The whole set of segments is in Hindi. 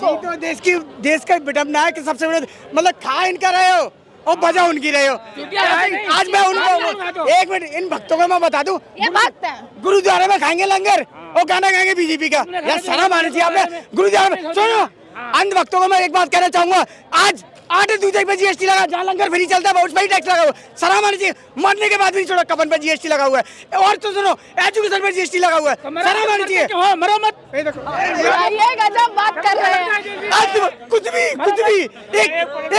आपको? तो देश का विडम्बना है कि सबसे बड़े मतलब खा इनका रहे हो और बजा उनकी रहे हो। आज मैं उनको एक मिनट इन भक्तों को मैं बता दूं, ये भक्त हैं। गुरुद्वारे में खाएंगे लंगर और गाना गाएंगे बीजेपी का। यार शर्म आनी चाहिए आपने। गुरुद्वारे में सुनो, अंध भक्तों को मैं एक बात कहना चाहूंगा, आज आटे दूध पे जीएसटी लगा, जहाँ लंगर फ्री चलता है उस पर ही टैक्स लगा हुआ। शर्म आनी चाहिए। मरने के बाद भी छोड़ो, कफन पे जीएसटी लगा हुआ है। और तो सुनो, एजुकेशन पे जीएसटी लगा हुआ है। शर्म आनी चाहिए। ये गजब बात कर रहे हैं। आज कुछ भी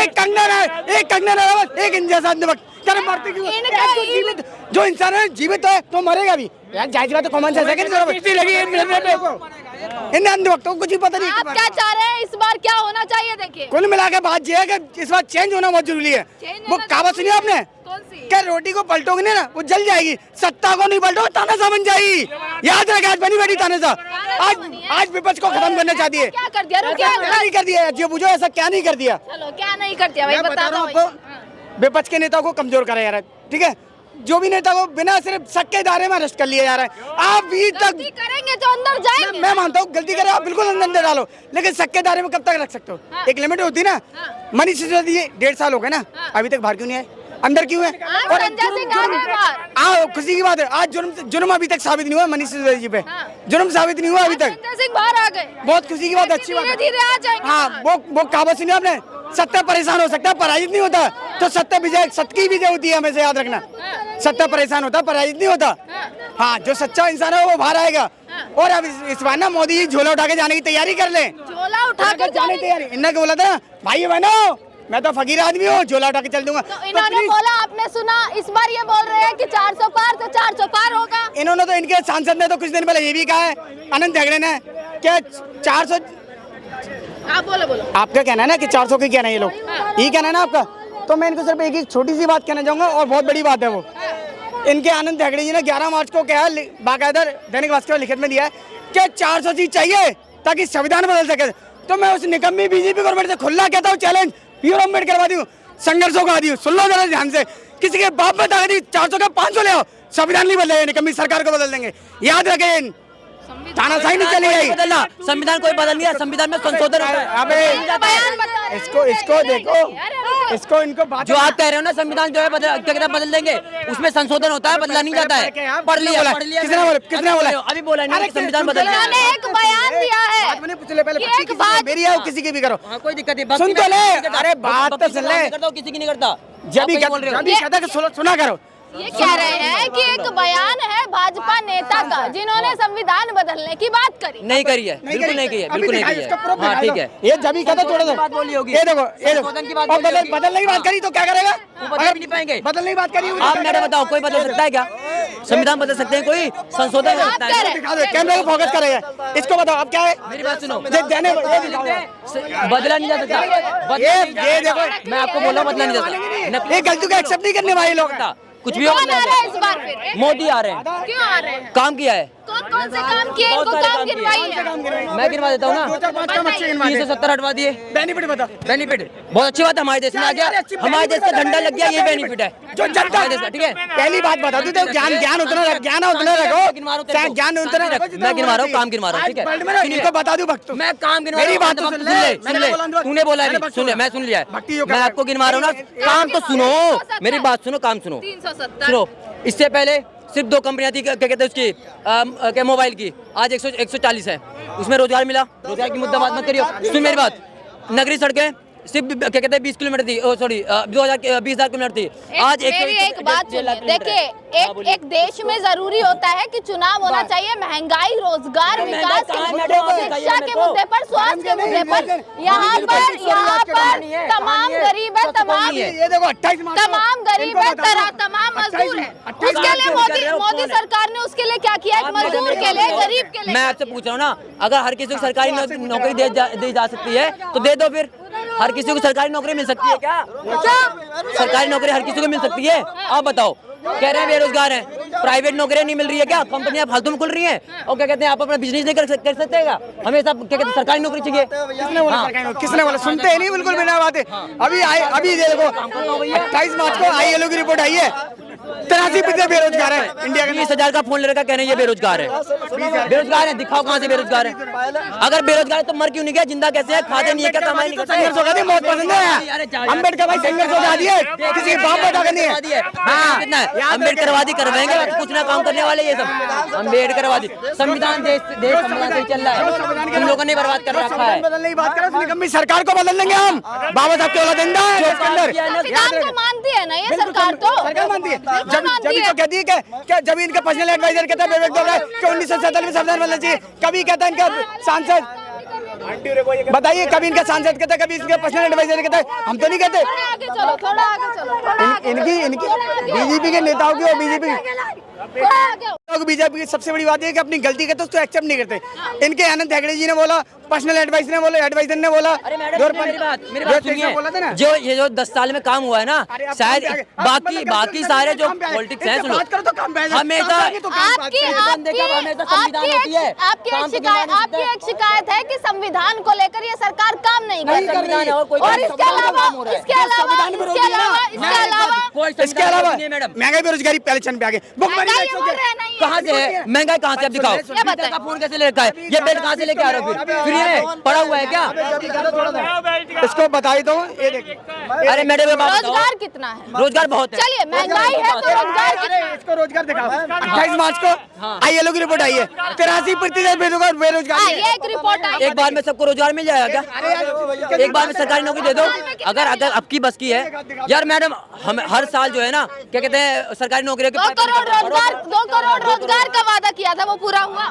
एक कंगना रनावत, एक इंसान अंध भक्त कर्म मरते क्यों? जो इंसान है जीवित है तो मरेगा भी। यार जायज बात तो कॉमन सेंस है कि इन अंध भक्तों को कुछ भी पता नहीं। आप क्या चाह रहे हैं इस बार क्या होना चाहिए? देखिए कुल मिला के बात ये है कि इस बार चेंज होना बहुत जरूरी है। वो कहावत सुनी आपने? कौन सी? क्या रोटी को पलटोगे ना वो जल जाएगी, सत्ता को नहीं पलटो तानाशाह बन जाएगी। याद रखे, आज बनी बैठी तानाशाह। आज विपक्ष को खत्म करना चाहती है। क्या कर दिया? क्या नहीं कर दिया? जो पूछो ऐसा क्या नहीं कर दिया? चलो क्या नहीं कर दिया भाई, मैं बता बता रहा दो हूँ आपको, विपक्ष के नेताओं को कमजोर करा जा रहा है। ठीक है, जो भी नेता को बिना सिर्फ शक के दायरे में अरेस्ट कर लिया जा रहा है। आप भी तक गलती करेंगे तो अंदर जाएंगे। मैं मानता हूँ गलती करे आप बिल्कुल अंदर डालो, लेकिन शक के दायरे में कब तक रख सकते हो? हाँ। एक लिमिट होती है ना। मनीष सिसोदिया 1.5 साल हो गए ना, अभी तक बाहर क्यों नहीं आए? अंदर क्यों है? आज संजय सिंह आ गए बाहर। आओ, खुशी की बात है। आज जुर्म अभी तक साबित नहीं हुआ मनीष सिसोदिया जी पे। हाँ। जुर्म साबित नहीं हुआ अभी तक। संजय सिंह बाहर आ गए, बहुत खुशी की बात है, अच्छी बात है। धीरे आ जाएंगे। हाँ, वो कहावत सुनी आपने, सत्ता परेशान हो सकता है पराजित नहीं होता। तो सत्ता की विजय होती है, हमेशा याद रखना। सत्ता परेशान होता पराजित नहीं होता। हाँ, जो सच्चा इंसान है वो बाहर आएगा। और अब इस बार ना मोदी जी झोला उठा के जाने की तैयारी कर ले। झोला उठा कर जाने की तैयारी इन्होंने बोला था, भाई बहनों मैं तो फकीर आदमी हूँ, झोला उठा के चल दूंगा। तो इन्होंने बोला, आपने सुना? इस बार ये बोल रहे हैं कि 400 पार तो 400 पार होगा। इन्होंने तो, इनके सांसद ने तो कुछ दिन पहले ये भी कहा है, आनंद हेगड़े ने, क्या 400। आप बोलो। आपका कहना है ना कि 400 की कहना है ये लोग, यही कहना है ना आपका। तो मैं इनको सिर्फ एक छोटी सी बात कहना चाहूंगा और बहुत बड़ी बात है वो। इनके आनंद हेगड़े जी ने 11 मार्च को कहा, बाकायदा दैनिक भास्कर लिखित में दिया है कि 400 सीट चाहिए ताकि संविधान बदल सके। तो मैं उस निकम्मी बीजेपी गवर्नमेंट से खुला कहता हूँ, चैलेंज यूरोमेंट करवा दी, संघर्षों का दी। सुन लो जरा ध्यान से, किसी के बाप में ताकत दी 400 का 500 ले आओ, संविधान नहीं बदलेगा, निकम्मी सरकार को बदल देंगे। याद रखें, तानाशाही नहीं चलेगी। बदलना संविधान कोई बदल नहीं है, संविधान में संशोधन होता है। अबे इसको देखो, इनको बात जो आप कह रहे हो ना संविधान जो है बदल देंगे, उसमें संशोधन होता है, बदला नहीं जाता है। पढ़ लिया किसने बोला? अभी बोला नहीं कि संविधान बदल गया। उन्होंने एक बयान दिया है। मेरी आओ, किसी की भी करो, कोई दिक्कत नहीं। सुन तो ले। अरे बात तो सुन ले, किसी की नहीं करता। जब भी कहता कि सुना करो। ये कह रहे हैं कि एक बयान है भाजपा नेता का जिन्होंने संविधान बदलने की बात करी। नहीं करी है, बिल्कुल नहीं की है, बिल्कुल नहीं की है। हाँ ठीक है, ये जब भी कहता थोड़ा सा बात बोली होगी। ये देखो बदलने की बात करी तो क्या करेगा? बदल भी नहीं पाएंगे। बदलने की बात करी आप मेरे बताओ, कोई बदल सकता है क्या? संविधान बदल सकते हैं, कोई संशोधन हो सकता है? दिखा दो, कैमरे को फोकस करेगा। इसको बताओ अब क्या है? मेरी बात सुनो, बदला नहीं जा सकता। ये देखो, मैं आपको बोल रहा हूँ, बदला नहीं जा सकता। ये गलती को एक्सेप्ट नहीं करने वाले लोग। कुछ भी कौन आ रहा है इस बार फिर? मोदी आ रहे हैं। क्यों आ रहे हैं? काम किया है। कौन से काम किए? इनको काम गिनवाई है। मैं गिनवा देता हूँ ना। 370 हटवा दिए। बेनिफिट बता। बेनिफिट बहुत अच्छी बात है, हमारे देश में आ गया, हमारे देश का झंडा लग गया, ये बेनिफिट है जो जनता देश का। ठीक है, पहली बात बता दूं तो ज्ञान उतना रखो, ज्ञान उतना रखो, मैं गिनवा रहा हूँ, काम गिनवा रहा हूँ। ठीक है, इनको बता दूं भक्तों, मैं काम गिनवा मेरी रहा हूँ। बात तो सुन ले, तूने बोला नहीं, सुन ले, मैं सुन लिया है। मैं आपको गिनवा रहा हूँ ना, काम तो सुनो, मेरी बात सुनो, काम सुनो। 370 सुनो, इससे पहले सिर्फ 2 कंपनियां थी, क्या कहते हैं उसकी, क्या मोबाइल की, आज 140 है। उसमें रोजगार मिला, रोजगार की मुद्दा बात मत करियो। सुन मेरी बात, नगरीय सड़कें सिर्फ क्या कहते हैं 20 किलोमीटर थी, 20,000 किलोमीटर थी, आज मेरी एक बात सुनिए, देखिए एक देश में जरूरी होता है कि चुनाव होना चाहिए, महंगाई, रोजगार, विकास के मुद्दे पर, शिक्षा के मुद्दे पर, स्वास्थ्य के मुद्दे पर। यहाँ पर तमाम गरीब है, तमाम गरीब है, तमाम मजदूर है। उसके लिए मोदी सरकार ने उसके लिए क्या किया? मजदूर के लिए, गरीब के लिए। मैं आपसे पूछ रहा हूँ ना, अगर हर किसी को सरकारी नौकरी दी जा सकती है तो दे दो फिर। हर किसी को सरकारी नौकरी मिल सकती है क्या? सरकारी नौकरी हर किसी को मिल सकती है? आप बताओ, कह रहे हैं बेरोजगार हैं, प्राइवेट नौकरियां नहीं मिल रही है क्या? कंपनियां फालतू में खुल रही हैं और क्या कहते हैं आप अपना बिजनेस नहीं कर सकते क्या? हमेशा क्या कहते हैं सरकारी नौकरी चाहिए। किसने बोला? सुनते ही नहीं, बिल्कुल बिना बात है। अभी देखो 28 मार्च को ILO की रिपोर्ट आई है, 83% बेरोजगार है इंडिया के। 20,000 का फोन लेकर कह रहे हैं ये बेरोजगार है। बेरोजगार है, दिखाओ कहाँ से बेरोजगार है। अगर बेरोजगार है तो मर क्यों नहीं गया, जिंदा कैसे है, खाते नहीं है क्या, कमाई नहीं करते। संघर्ष होगा, बहुत पसंद है अम्बेडकर भाई, संघर्ष होगा दिए किसी बाप बेटा का नहीं है। हाँ कितना है, अम्बेडकरवादी करवाएंगे कुछ ना काम करने वाले ये सब अम्बेडकरवादी। संविधान देश संविधान से चल रहा है, तुम लोगों ने बर्बाद कर रखा है। बदलने की बात करो, निकम्मी सरकार को बदल देंगे हम। बाबा साहब की औलाद जिंदा है इसके अंदर। संविधान को मानती है ना ये सरकार, तो सरकार मानती है। बिल्कुल जब मानती तो है। कहती है क्या जब इनका पर्सनल एडवाइजर कहता है विवेक दो कि 1947 में संविधान बनना चाहिए, कभी कहता है इनका सांसद, बताइए कभी इनका सांसद कहता है, कभी इसका पर्सनल एडवाइजर कहता है, हम तो नहीं कहते। थोड़ा आगे चलो, थोड़ा आगे चलो, थोड़ा आगे इनकी बीजेपी के नेताओं की और बीजेपी की सबसे बड़ी बात है कि अपनी गलती करते उसको एक्सेप्ट नहीं करते। इनके आनंद हेगड़े जी ने बोला, पर्सनल एडवाइजर ने बोला, मेरी बात सुनिए, जो ये जो 10 साल में काम हुआ है ना, शायद बाकी सारे जो पॉलिटिक्स हैं, सुनो हमेशा आपकी एक शिकायत है कि संविधान को लेकर ये सरकार काम नहीं कर रही है, और इसके अलावा महंगाई बेरोजगारी पहले चरण पे आ गए। कहाँ से है महंगाई, कहाँ से, अब दिखाओ। का फोन कैसे ले रखा है, ये बेड कहाँ से लेके आ रहे हो, फिर फ्री में पड़ा हुआ है क्या, इसको बताई दो। ये देखिए, अरे मैडम रोजगार कितना है, रोजगार बहुत है। चलिए महंगाई है तो रोजगार कितना है, इसको रोजगार दिखाओ। 28 मार्च को ILO की रिपोर्ट आई है, 83% बेरोजगार। ये एक रिपोर्ट आई, एक बार में सबको रोजगार मिल जाएगा क्या, एक बार में सरकारी नौकरी दे दो। अगर अब की बस की है यार मैडम, हम हर साल जो है ना क्या कहते हैं सरकारी नौकरी 2 करोड़ रोजगार का वादा किया था, वो पूरा हुआ।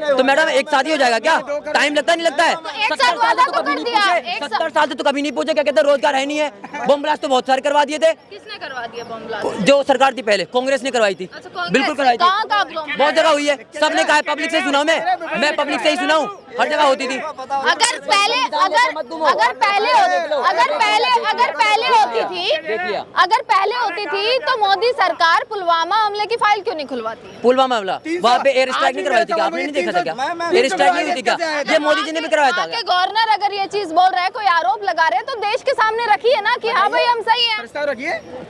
तो मैडम एक साथ ही हो जाएगा क्या, टाइम लगता नहीं लगता है। 1 साल वादा तो कर दिया, 70 साल से तो कभी नहीं पूछे क्या कहते हैं रोजगार है नहीं है। बम ब्लास्ट तो बहुत सारे करवा दिए थे। किसने करवा दिया बम ब्लास्ट? जो सरकार थी पहले, कांग्रेस ने करवाई थी। बिल्कुल करवाई थी, बहुत जगह हुई है, सबने कहा। पब्लिक से सुना मैं पब्लिक से ही सुना हूँ, हर जगह होती थी। अगर पहले होती थी तो मोदी सरकार पुलवामा हमले की फाइल क्यों नहीं खुलवाती? पुलवामा हमला, वहाँ पे एयर स्ट्राइक नहीं करवाई थी क्या, आपने नहीं देखा था क्या, एयर स्ट्राइक नहीं हुई थी क्या, ये मोदी जी ने भी करवाया था। गवर्नर अगर ये चीज बोल रहा है, कोई आरोप लगा रहे हैं, तो देश के सामने रखिए ना कि हाँ भाई हम सही हैं।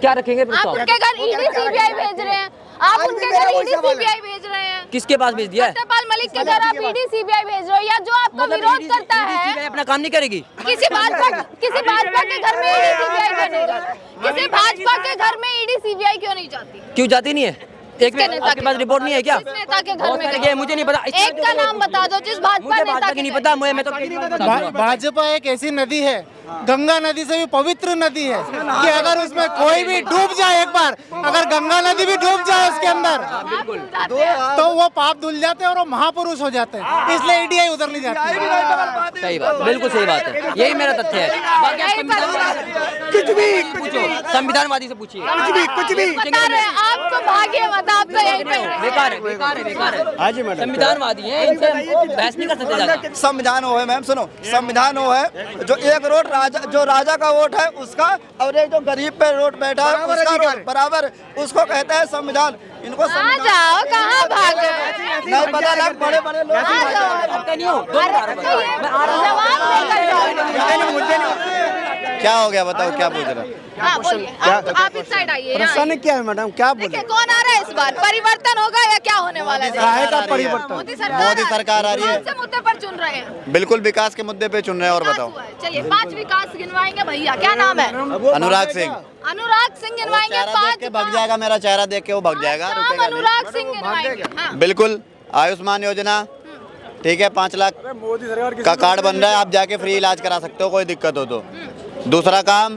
क्या रखेंगे आप उनके घर ईडी सीबीआई भेज रहे हैं, आप उनके घर ईडी सीबीआई भेज रहे हैं। किसके पास भेज दिया है? सत्यपाल मलिक के घर आप ईडी सीबीआई भेज रहे हो, या जो आपका विरोध करता है अपना काम नहीं करेगी। किसी भाजपा के घर में ईडी सीबीआई बनेगा, किसी भाजपा के घर में ईडी सीबीआई क्यों नहीं जाती? क्यों जाती नहीं है? एक मिनट, आपके पास रिपोर्ट नहीं है क्या? किस नेता के घर में गए? मुझे नहीं पता, एक का नाम बता दो जिस भाजपा नेता की नहीं पता मुझे, मैं तो भाजपा एक ऐसी नदी है, गंगा नदी से भी पवित्र नदी है कि अगर उसमें कोई भी डूब जाए, एक बार अगर गंगा नदी भी डूब जाए उसके अंदर, तो वो पाप धुल जाते हैं और वो महापुरुष हो जाते हैं, इसलिए ईडीआई उधर नहीं जाती। सही बात, बिल्कुल सही बात है, यही मेरा तथ्य है। बाकी आप कुछ भी पूछो, संविधानवादी से पूछिए, कुछ भी बता रहे हैं, आपको भाग्य मत, आप तो यहीं पे बेकार है। संविधानवादी है, इनसे बहस नहीं कर सकते ज्यादा। संविधान वो है मैम, सुनो, संविधान वो है जो एक रोड जो राजा का वोट है उसका, और एक जो गरीब पे रोड बैठा है उसका रोड बराबर, उसको कहते हैं संविधान। इनको आ जाओ, कहाँ भागे? नहीं पता लग, बड़े बड़े लोग क्या हो गया बताओ, क्या पूछ रहे हैं? हाँ बोलिए, आप इस साइड आइए। प्रश्न क्या है मैडम, क्या बोले? देखिए कौन आ रहा है इस बार, परिवर्तन होगा या क्या होने वाला है? काहे का परिवर्तन? मोदी सरकार आ रही है। कौन से मुद्दे पर चुन रहे हैं? बिल्कुल विकास के मुद्दे पे चुन रहे हैं, और बताओ। चलिए 5 विकास गिनवाएंगे भैया, क्या नाम है? अनुराग सिंह गिनवाएंगे 5। भाग जाएगा, मेरा चेहरा देख के वो भाग जाएगा, रुकेगा नहीं। अनुराग सिंह गिनवाएंगे, हाँ। बिल्कुल। आयुष्मान योजना, ठीक है, 5 लाख का कार्ड बन रहा है, आप जाके फ्री इलाज करा सकते हो, कोई दिक्कत हो तो। दूसरा काम,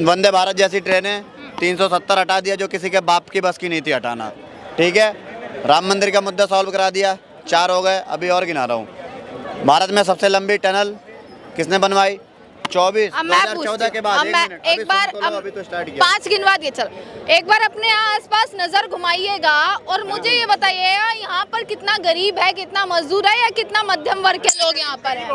वंदे भारत जैसी ट्रेनें 370 हटा दिया, जो किसी के बाप की बस की नहीं थी हटाना, ठीक है। राम मंदिर का मुद्दा सॉल्व करा दिया, 4 हो गए, अभी और गिना रहा हूँ। भारत में सबसे लंबी टनल किसने बनवाई? 2014 के बाद। एक बार अभी तो स्टार्ट किया। 5 गिनवा दिए, चलो एक बार अपने आसपास नजर घुमाइएगा और मुझे ये बताइएगा यहाँ पर कितना गरीब है, कितना मजदूर है, या कितना मध्यम वर्ग के लोग यहाँ पर हैं।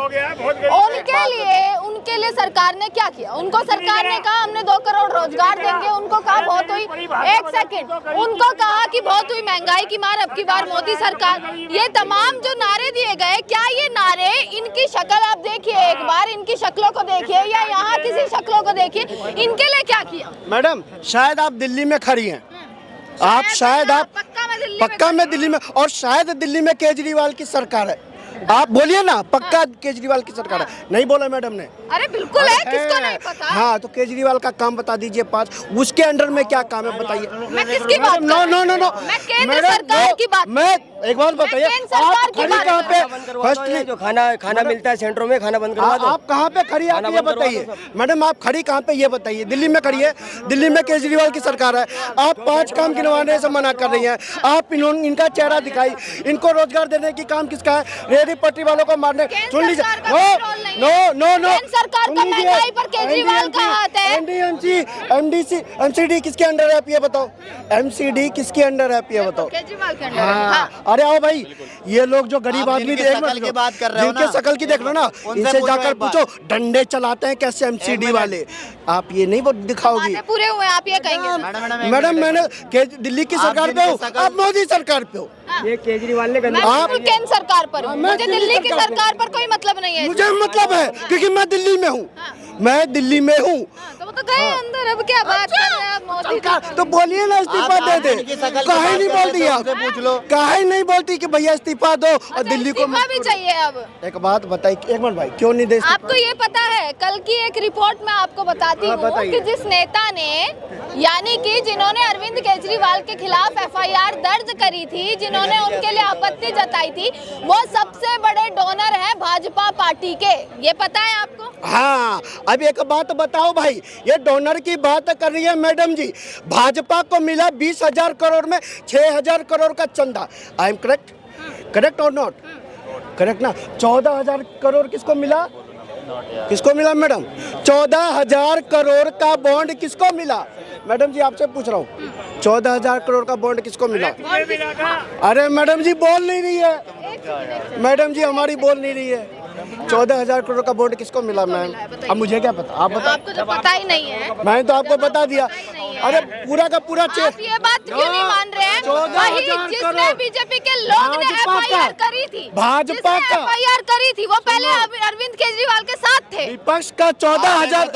उनके लिए सरकार ने क्या किया? उनको सरकार ने कहा हमने 2 करोड़ रोजगार देंगे, उनको कहा बहुत हुई, एक सेकेंड, उनको कहा कि बहुत हुई महंगाई की मार, अब की बार मोदी सरकार। ये तमाम जो नारे दिए गए, क्या ये नारे, इनकी शक्ल आप देखिए एक बार, इनकी शक्लों को देखिए या यहाँ किसी शक्लों को देखिए, इनके लिए क्या किया? मैडम शायद आप दिल्ली में खड़ी हैं, आप शायद आप पक्का में दिल्ली में, और शायद दिल्ली में केजरीवाल की सरकार है। आप बोलिए ना, पक्का केजरीवाल की सरकार है। नहीं बोला मैडम ने? अरे बिल्कुल है, किसको नहीं पता? हाँ, तो केजरीवाल का काम बता दीजिए 5, उसके अंडर में क्या काम है बताइए। मैं किसकी बात कर रही हूँ? नो नो नो, मैं केंद्र सरकार की बात। मैं एक बात बताइए, केंद्र सरकार आप की खड़ी बात कहाँ कर पे? रहा हूँ। फर्स्टली जो खाना मिलता है सेंटरों में, खाना बंद करवा दो। आप कहाँ पे खड़ी है, आप ये बताइए मैडम, आप खड़ी कहाँ पे ये बताइए। दिल्ली में खड़ी है, दिल्ली में केजरीवाल की सरकार है, आप 5 काम गिनवाने से मना कर रही हैं। आप इनका चेहरा दिखाई, इनको रोजगार देने की काम किसका है? रेहड़ी पटरी वालों को मारने। सुन लीजिए, नो नो नो, सरकार का महंगाई पर केजरीवाल का हाथ है। एनडीएमसी, एमडीसी, एमसीडी किसके अंडर है आप ये बताओ? एमसीडी किसके अंडर है आप ये बताओ? केजरीवाल के अंडर। हाँ, अरे आओ भाई, ये लोग जो गरीब आप आदमी जिनकी शकल की बात कर रहे हो ना, जिनके शकल की देख लो ना, उनसे इनसे पूछो जाकर एक बार। पूछो डंडे चलाते हैं कैसे एमसीडी वाले। आप ये नहीं दिखाओगी बातें पूरे हुए, आप ये कहेंगे? मैडम, मैंने दिल्ली की सरकार पे हूँ, आप मोदी सरकार पे हो। ये केजरीवाल ने मैं बिल्कुल केंद्र सरकार पर हूँ, मुझे दिल्ली की सरकार पर कोई मतलब नहीं है। मुझे मतलब है क्योंकि मैं दिल्ली में हूँ, मैं दिल्ली में हूँ। तो वो तो गए अंदर, अब क्या बात कर रहे हैं आप मोदी जी? तो बोलिए ना, इस्तीफा दे दे। काहे नहीं बोलती आप? काहे नहीं बोलती कि भैया इस्तीफा दो और दिल्ली को इस्तीफा भी चाहिए अब। एक बात बताइए, एक मिनट भाई, क्यों नहीं दे इस्तीफा? आपको ये पता है, कल की एक रिपोर्ट में आपको बताती हूँ बताइए। कि जिस नेता ने, यानी कि जिन्होंने अरविंद केजरीवाल के खिलाफ एफआईआर दर्ज करी थी, जिन्होंने उनके लिए आपत्ति जताई थी, वो सबसे बड़े डोनर हैं भाजपा पार्टी के। ये पता है आपको? हाँ, अब एक बात बताओ भाई, ये डोनर की बात कर रही है मैडम जी। भाजपा को मिला 20,000 करोड़ में 6,000 करोड़ का चंदा। I am correct? करेक्ट और नॉट? करेक्ट ना? 14,000 करोड़ किसको मिला? किसको मिला मैडम? 14,000 करोड़ का बॉन्ड किसको मिला? मैडम जी आपसे पूछ रहा हूँ, 14,000 करोड़ का बॉन्ड किसको मिला? अरे मैडम जी बोल नहीं रही है, मैडम जी हमारी बोल नहीं रही है। 14,000 करोड़ का बॉन्ड किसको मिला मैम? अब मुझे क्या पता, आप बताओ। आपको जो पता ही नहीं है, मैंने तो आपको बता दिया। अरे पूरा का पूरा आप ये बात क्यों नहीं मान रहे हैं? 14,000 जिसने करोड़ बीजेपी के लोग ने भाजपा का- एफआईआर करी थी, भाजपा का- एफआईआर करी थी, वो पहले अरविंद केजरीवाल के साथ थे। विपक्ष का 14,000,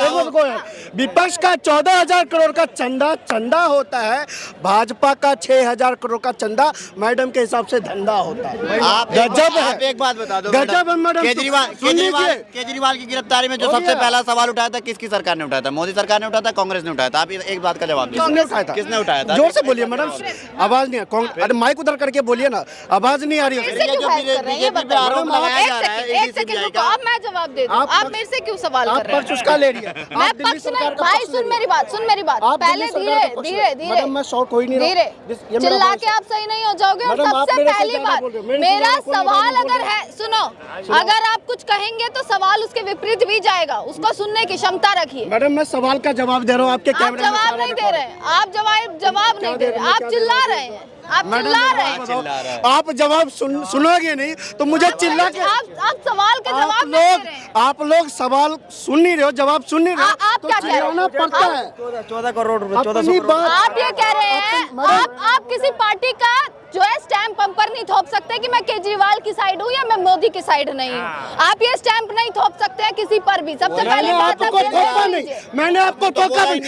विपक्ष का 14,000 करोड़ का चंदा होता है, भाजपा का 6,000 करोड़ का चंदा मैडम के हिसाब से धंधा होता है। आप गजब है। आप एक बात बता दो गजब है मैडम। सुन लीजिए। केजरीवाल की गिरफ्तारी में जो हो सबसे गया। पहला सवाल उठाया था, किसकी सरकार ने उठाया था? मोदी सरकार ने उठाया था, कांग्रेस ने उठाया था? आप एक बात का जवाब किसने दीजिए। उठाया था? किसने उठाया था? जोर से बोलिए मैडम, आवाज नहीं है। अरे माइक उधर करके बोलिए ना, आवाज नहीं आ रही है। मेरे से क्यों बहस कर रहे हैं? ये बीजेपी पे आरोप बताओ। लगाया जा रहा है, एक सेकंड रुको, अब मैं जवाब दे दूं। आप मेरे से क्यों सवाल आप कर रहे हैं? पक्ष उसका ले रही है। मैं आप दिल्ली पक्ष सरकार नहीं, का भाई पक्ष ले सुन रही मेरी बात, सुन मेरी बात। आप पहले दिल्ली धीरे सरकार का पक्ष धीरे ले। धीरे मैडम मैं शॉर्ट हो ही नहीं रहा। धीरे ये मेरा चिल्ला voice के आप सही नहीं हो जाओगे। और मैडम, आप सबसे मेरे से पहली ज्यादा बात, बोल रहे हो। मेरे से मेरा ज्यादा कोई सवाल बोल अगर रहे है, सुनो, अगर आप कुछ कहेंगे तो सवाल उसके विपरीत भी जाएगा, उसको सुनने की क्षमता रखिए। मैडम मैं सवाल का जवाब दे रहा हूँ, आपके आप कैमरे में जवाब नहीं दे रहे, आप जवाब नहीं दे रहे, आप चिल्ला रहे हैं, आप चिल्ला रहे हैं। आप जवाब सुनोगे नहीं तो मुझे चिल्ला के आप सवाल के जवाब नहीं दे रहे हैं। आप लोग सवाल सुन नहीं रहे हो, जवाब सुन नहीं रहे हो, आप तो क्या कह रहे हो? चिल्लाना पड़ता है। 14 करोड़ रुपए, 1400 अपनी करोड़। बात आप ये कह रहे हैं, आप किसी पार्टी का जो है स्टैंप हम पर नहीं थोप सकते कि मैं केजरीवाल की साइड हूँ या मैं मोदी की साइड नहीं हूँ। आप ये स्टैंप नहीं थोप सकते हैं किसी पर भी। सबसे पहली बात आपको आप ये ठोका समझ नहीं, लीजिए। मैंने आपको ठोका नहीं।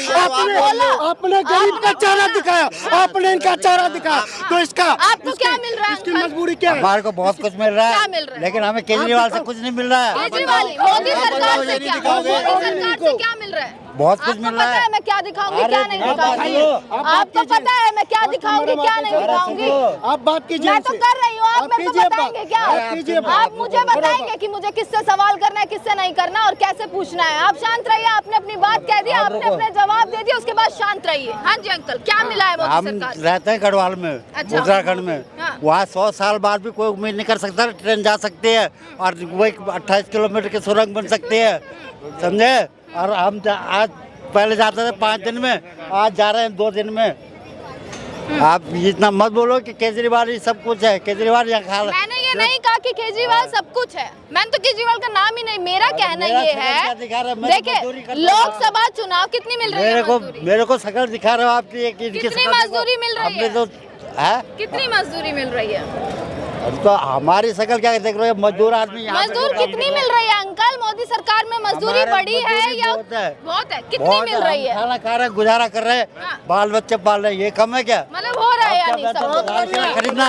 आपने गरीब का चेहरा दिखाया, आपने इनका चेहरा दिखाया, तो इसका आपको क्या मिल रहा है इसकी अंकल? मजबूरी क्या है? हमारे को बहुत कुछ मिल रहा क्या है, मिल रहा है? लेकिन हमें केजरीवाल से कुछ नहीं मिल रहा है। केजरीवाल मोदी सरकार से क्या, दिखाओगे? मोदी सरकार से क्या मिल रहा है? बहुत कुछ आपको मिल रहा पता है है। मैं क्या दिखाऊंगी क्या नहीं आप दिखाऊंगी? बताइए, आपको पता है मैं क्या दिखाऊंगी क्या नहीं दिखाऊंगी? आप बात कीजिए मैं तो इनसे। कर रही हूँ, आप मेरे को कीजिए बात। बताएंगे क्या? आप कीजिए बात। आप मुझे बताएंगे कि मुझे किससे सवाल करना है, किससे नहीं करना और कैसे पूछना है। आप शांत रहिए, आपने अपनी बात कह दी, आपने अपने जवाब दे दिया, उसके बाद शांत रहिए। हाँ जी अंकल, क्या मिला है मोदी हम सरकार से? रहते हैं गढ़वाल में, अच्छा। उत्तराखंड में। हाँ। वहाँ 100 साल बाद भी कोई उम्मीद नहीं कर सकता ट्रेन जा सकती है और वही 28 किलोमीटर की सुरंग बन सकती है, समझे? और हम आज पहले जाते थे 5 दिन में, आज जा रहे हैं 2 दिन में। आप इतना मत बोलो कि केजरीवाल ही सब कुछ है। केजरीवाल यहाँ खा मैंने ये नहीं कहा कि केजरीवाल सब कुछ है, मैंने तो केजरीवाल का नाम ही नहीं, मेरा कहना मेरा ये शकल है। क्या दिखा रहा है? मैं तो मजदूरी देखिए करता हूँ। लोकसभा चुनाव कितनी मिल रही है मजदूरी? मेरे को शकल दिखा रहे हो आपकी, इनकी कितनी शकल देखो। मजदूरी मिल रही हमने है? तो है, कितनी मजदूरी मिल रही है? तो हमारी शकल क्या देख रहे हो? मजदूर आदमी यहाँ पे मजदूर काम कितनी कर रहा है। मिल रही है अंकल? मोदी सरकार में मजदूरी बढ़ी है या बहुत है? कितनी मिल रही है? खाना खा रहे, गुजारा कर रहे, बाल बच्चे पाल रहे, ये कम है क्या? मतलब हो रहा है या नहीं सब? लाल किला खरीदना,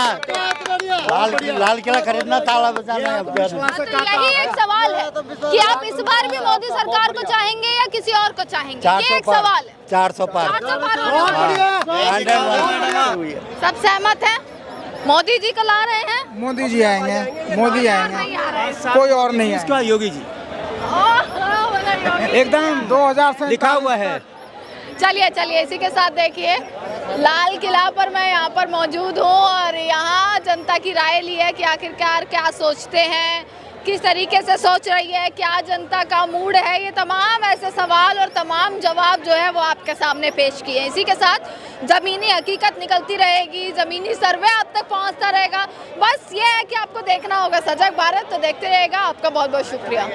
लाल किला खरीदना, ताला बजाना है। तो यही एक सवाल है कि आप इस बार भी मोदी सरकार को चाहेंगे या किसी और को चाहेंगे? ये एक सवाल है। 400 पार। 400 पार सब सहमत हैं? मोदी जी को ला रहे हैं? मोदी जी आएंगे, मोदी आएंगे, कोई और नहीं है। योगी जी एकदम 2000 से लिखा हुआ है। चलिए चलिए, इसी के साथ देखिए लाल किला पर मैं यहाँ पर मौजूद हूँ और यहाँ जनता की राय ली है कि आखिरकार क्या सोचते हैं, किस तरीके से सोच रही है, क्या जनता का मूड है। ये तमाम ऐसे सवाल और तमाम जवाब जो है वो आपके सामने पेश किए हैं। इसी के साथ ज़मीनी हकीकत निकलती रहेगी, ज़मीनी सर्वे आप तक पहुँचता रहेगा। बस ये है कि आपको देखना होगा सजग भारत, तो देखते रहेगा। आपका बहुत बहुत शुक्रिया।